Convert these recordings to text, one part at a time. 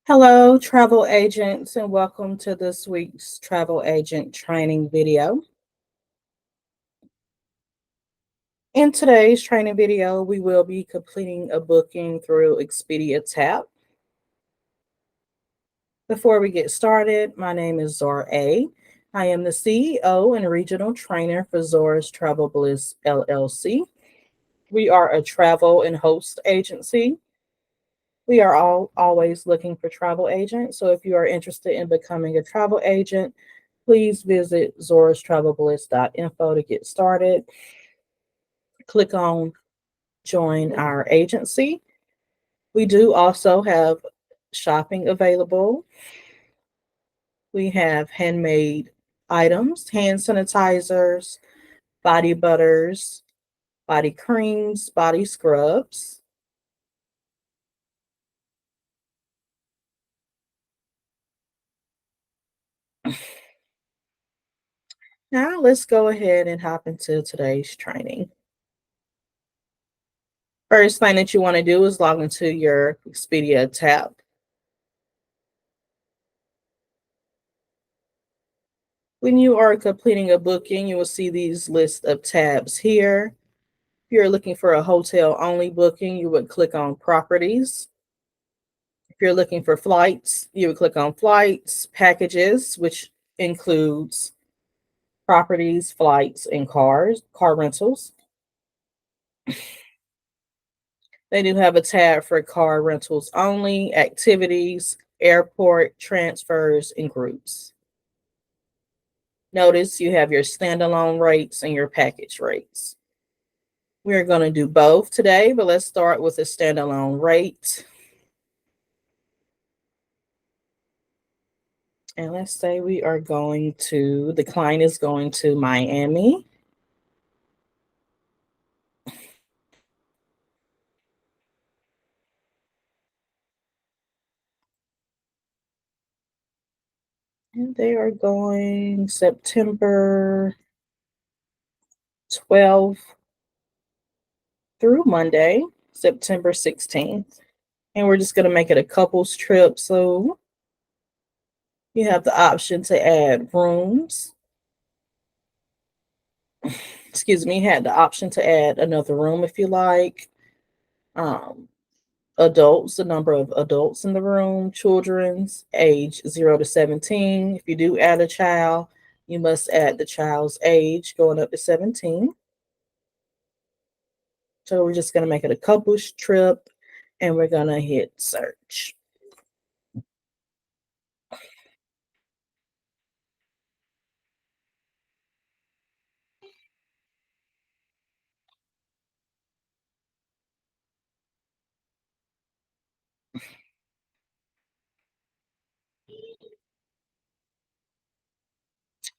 Hello, travel agents, and welcome to this week's travel agent training video. In today's training video, we will be completing a booking through Expedia Tapp. Before we get started, my name is Zora A. I am the CEO and regional trainer for Zora's Travel Bliss LLC. We are a travel and host agency. We are always looking for travel agents. So if you are interested in becoming a travel agent, please visit zorastravelbliss.info to get started. Click on join our agency. We do also have shopping available. We have handmade items, hand sanitizers, body butters, body creams, body scrubs. Now let's go ahead and hop into today's training. First thing that you want to do is log into your Expedia Tapp. When you are completing a booking, you will see these list of tabs here. If you're looking for a hotel only booking, you would click on properties. If you're looking for flights, you would click on flights, packages, which includes properties, flights, and car rentals. They do have a tab for car rentals only, activities, airport transfers, and groups. Notice you have your standalone rates and your package rates. We're going to do both today, but let's start with a standalone rate. And let's say the client is going to Miami. And they are going September 12th through Monday, September 16th. And we're just going to make it a couples trip. So you have the option to add rooms. Excuse me, you had the option to add another room if you like. Adults, the number of adults in the room, children's age 0 to 17. If you do add a child, you must add the child's age going up to 17. So we're just going to make it a couples trip and we're going to hit search.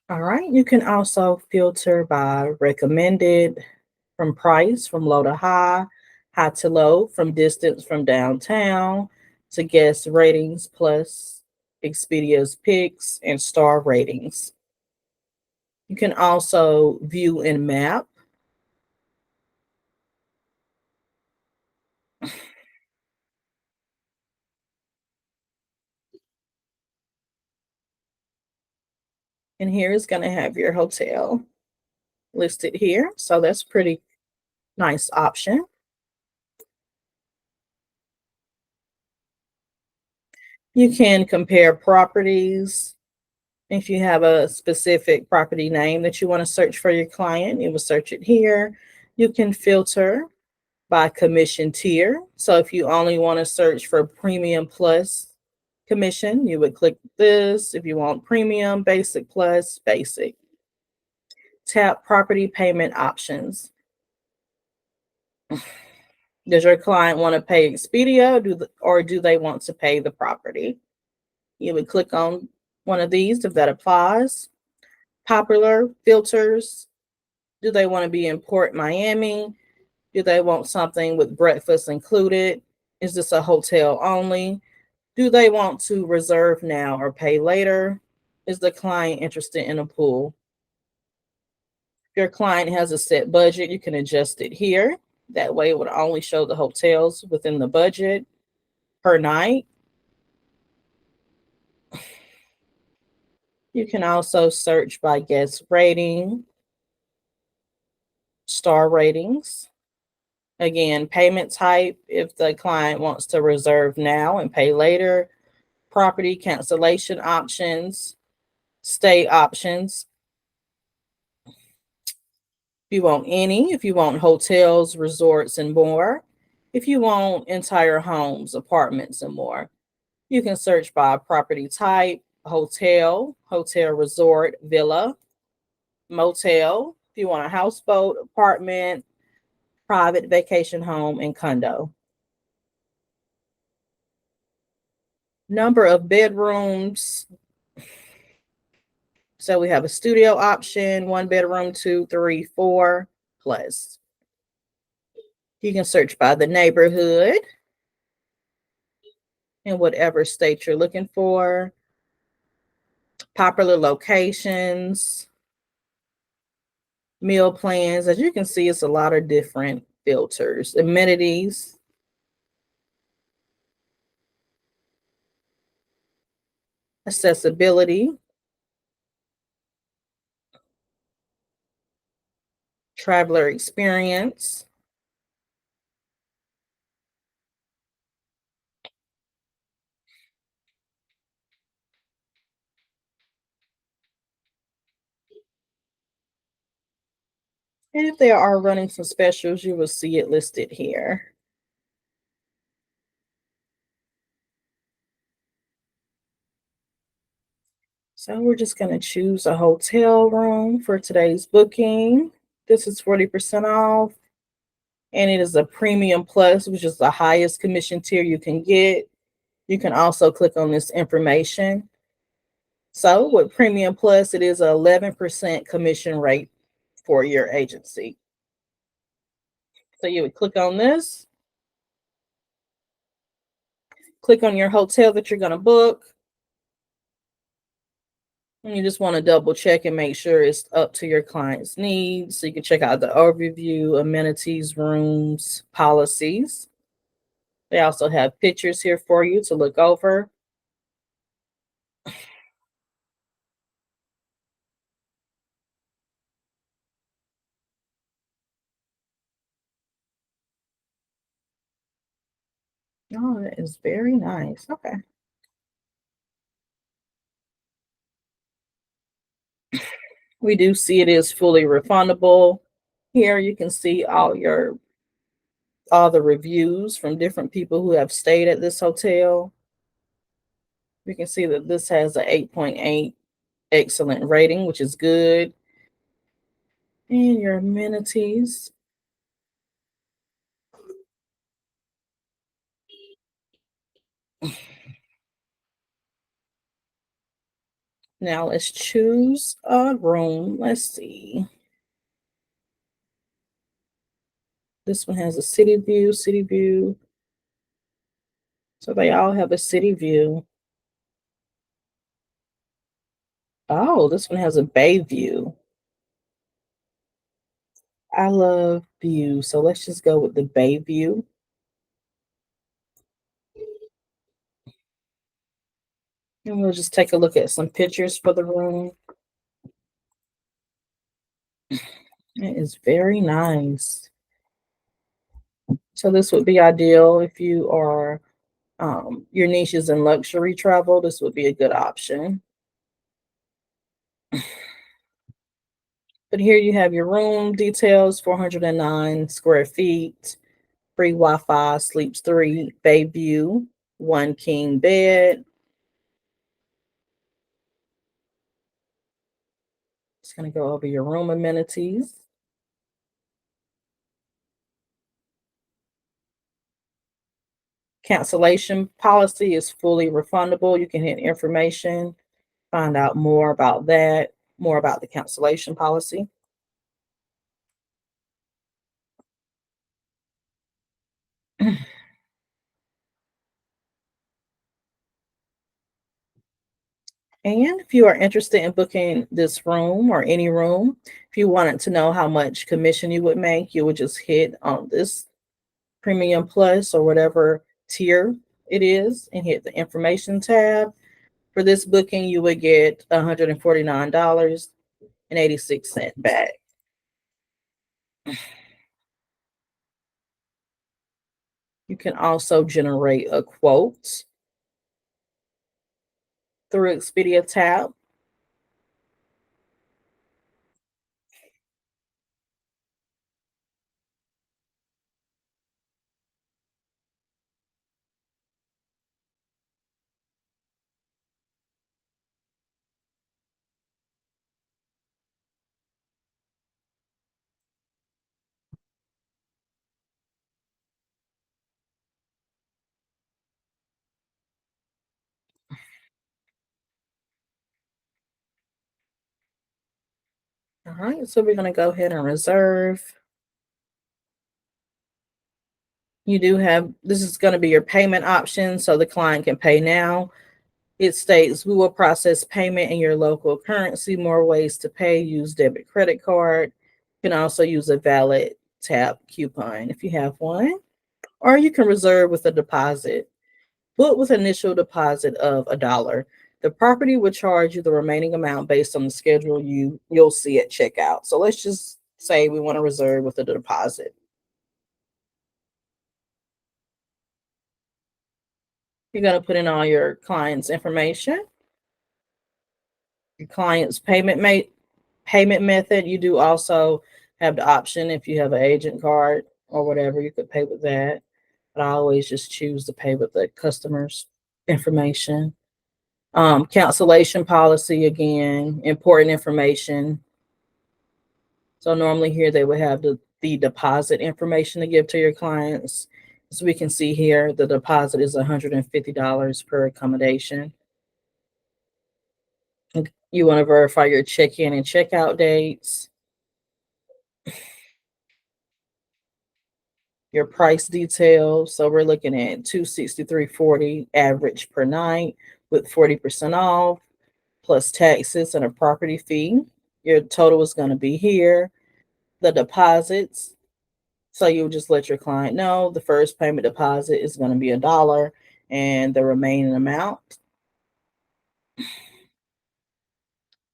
All right, you can also filter by recommended, from price, from low to high, high to low, from distance from downtown, to guest ratings plus Expedia's picks and star ratings. You can also view and map. And here is going to have your hotel listed here. So that's pretty nice option. You can compare properties. If you have a specific property name that you want to search for your client, you will search it here. You can filter by commission tier. So if you only want to search for premium plus commission, you would click this. If you want premium, basic plus, basic. Tap property payment options. Does your client want to pay Expedia or do they want to pay the property? You would click on one of these if that applies. Popular filters. Do they want to be in Port Miami? Do they want something with breakfast included? Is this a hotel only? Do they want to reserve now or pay later? Is the client interested in a pool? If your client has a set budget, you can adjust it here. That way it would only show the hotels within the budget per night. You can also search by guest rating, star ratings. Again, payment type if the client wants to reserve now and pay later, property cancellation options, stay options. If you want hotels, resorts, and more. If you want entire homes, apartments, and more. You can search by property type, hotel, hotel resort, villa, motel. If you want a houseboat, apartment, private vacation home, and condo. Number of bedrooms. So we have a studio option, one bedroom, two, three, four plus. You can search by the neighborhood in whatever state you're looking for. Popular locations, meal plans. As you can see, it's a lot of different filters. Amenities, accessibility, traveler experience, and if they are running some specials, you will see it listed here. So we're just going to choose a hotel room for today's booking. This is 40% off, and it is a premium plus, which is the highest commission tier you can get. You can also click on this information. So with premium plus, it is an 11% commission rate for your agency. So you would click on this, click on your hotel that you're going to book. And you just want to double check and make sure it's up to your client's needs. So you can check out the overview, amenities, rooms, policies. They also have pictures here for you to look over. Oh, that is very nice. Okay. We do see it is fully refundable. Here you can see all the reviews from different people who have stayed at this hotel. We can see that this has an 8.8 excellent rating, which is good. And your amenities. Now let's choose a room. Let's see. This one has a city view, city view. So they all have a city view. Oh, this one has a bay view. I love view. So let's just go with the bay view. And we'll just take a look at some pictures for the room. It is very nice. So this would be ideal if you are your niche is in luxury travel. This would be a good option. But here you have your room details: 409 square feet, free Wi-Fi, sleeps three, bay view, one king bed. Just gonna go over your room amenities. Cancellation policy is fully refundable. You can hit information, find out more about that, more about the cancellation policy. And if you are interested in booking this room or any room, if you wanted to know how much commission you would make, you would just hit on this premium plus or whatever tier it is and hit the information tab. For this booking, you would get $149.86 back. You can also generate a quote through Expedia Tapp. All right, so we're going to go ahead and reserve. You do have, this is going to be your payment option, so the client can pay now. It states, we will process payment in your local currency. More ways to pay: use debit, credit card. You can also use a valid TAP coupon if you have one, or you can reserve with a deposit. Book with initial deposit of $1. The property will charge you the remaining amount based on the schedule you'll see at checkout. So let's just say we want to reserve with a deposit. You're going to put in all your client's information, your client's payment method. You do also have the option, if you have an agent card or whatever, you could pay with that. But I always just choose to pay with the customer's information. Cancellation policy, again, important information. So normally here they would have the deposit information to give to your clients. As we can see here, the deposit is $150 per accommodation. You want to verify your check-in and check-out dates, your price details. So we're looking at $263.40 average per night with 40% off, plus taxes and a property fee. Your total is going to be here. The deposits. So you'll just let your client know the first payment deposit is going to be $1, and the remaining amount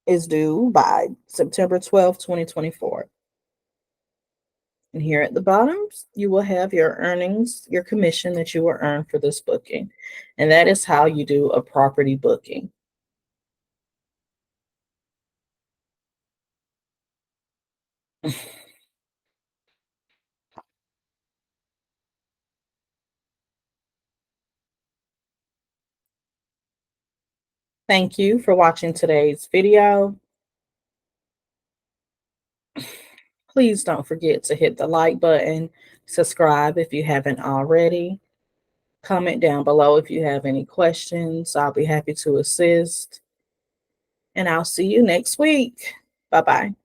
is due by September 12th, 2024. And here at the bottom, you will have your earnings, your commission that you will earn for this booking. And that is how you do a property booking. Thank you for watching today's video. Please don't forget to hit the like button, subscribe if you haven't already. Comment down below if you have any questions. I'll be happy to assist. And I'll see you next week. Bye-bye.